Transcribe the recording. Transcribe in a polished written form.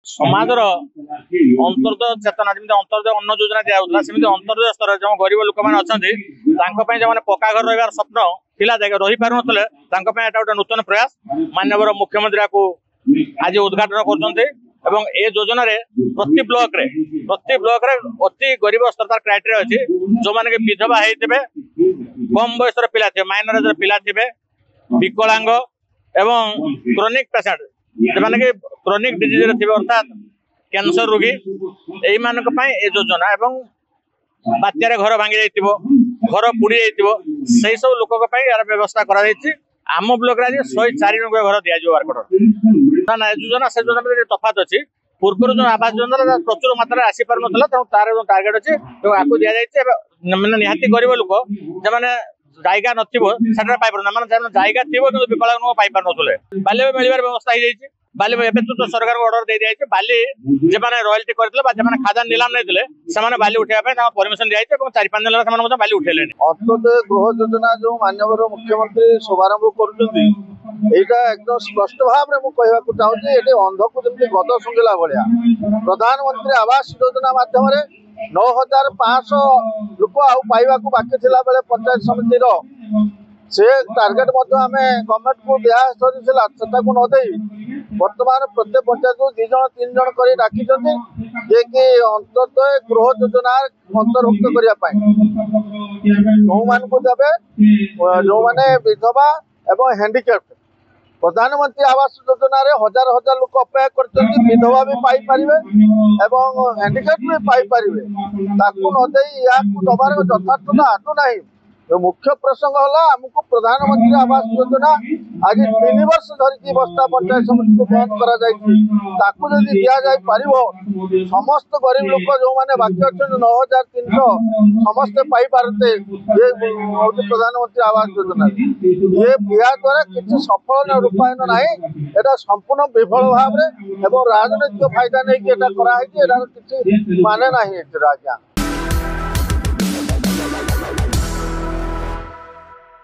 समाजर अंतर्दय चेतना जमी अंतर्दय अन्न योजना दिया सेमती अंतर्दय स्तर जो गरीब लोक मैंने अच्छा जो पक्का घर रही स्वप्न पिला रही पार ना गोटे नूतन प्रयास माननीय मुख्यमंत्री को आज उद्घाटन कर योजना प्रति ब्लॉक रे अति गरीब स्तर तार क्राइटेरिया अच्छी जो मैंने विधवा होते कम बयस पिला थे माइनर पिला थे विकलांग एवं क्रोनिक पेसेंट जो क्रोनिक डिजीज थे अर्थात कैंसर रोगी यही योजना एवं बात्यार घर भांगी जाइथिबो घर पुड़ी जाइथिबो से सब लोक यार व्यवस्था करा आम ब्लॉक आज 104 घर दिया वार्ड ना ना योजना से योजना तफात अच्छी पूर्व जो आवास योजना प्रचुर मात्रा आसी पार ना तेणु तार जो टार्गेट अच्छे आपको दि जाए मैंने निहाती गरीब लोक जो मैंने जायगा ना माने जायगा थी विकलांग पाई पार ना बाल्य मिलवार व्यवस्था हो जाए बाली तो सरकार ऑर्डर दे दिया बाली जो मैंने रॉयल्टी करते खादान निलाम नहीं से बाली उठाया परमिशन दिया 4-5 दिन बाली उठेले अंत्योदय गृह योजना जो माननीय मुख्यमंत्री शुभारंभ कर एकदम स्पष्ट भाव में कहवाक चाहूँगी ये अंध को जमी गद सुंगिला भाया प्रधानमंत्री आवास योजना मध्यम 9,500 लोक आईवा बाकी थिला बेले पंचायत समिति से टार्गेट गवर्नमेंट को दिया न दे वर्तमान प्रत्येक पंचायत को 2 जन 3 जन कर डाकी जे कि अंत्योदय गृह योजना अंतर्भुक्त करने जो मैंने विधवा एवं हैंडिकैप्ड प्रधानमंत्री आवास योजना रे हजार हजार लोक अपेक्षा कर विधवा भी पाई पारिबे एवं हैंडिकैप्ड भी पाई पारिबे ताकू न दे या दबार यथार्थता आटू नहीं मुख्य प्रसंग है आमको प्रधानमंत्री आवास योजना आज 3 वर्ष धरिकी बस्ता पंचायत समिति को बंद करा दि दि समस्त गरीब लोक जो मैंने बाकी अच्छा 9,300 समस्ते पाई पारते ये प्रधानमंत्री आवास योजना ये या द्वारा किसी सफल रूपायन ना यहाँ संपूर्ण विफल भाव में राजनैतिक फायदा नहीं कि किसी माने ना आज्ञा।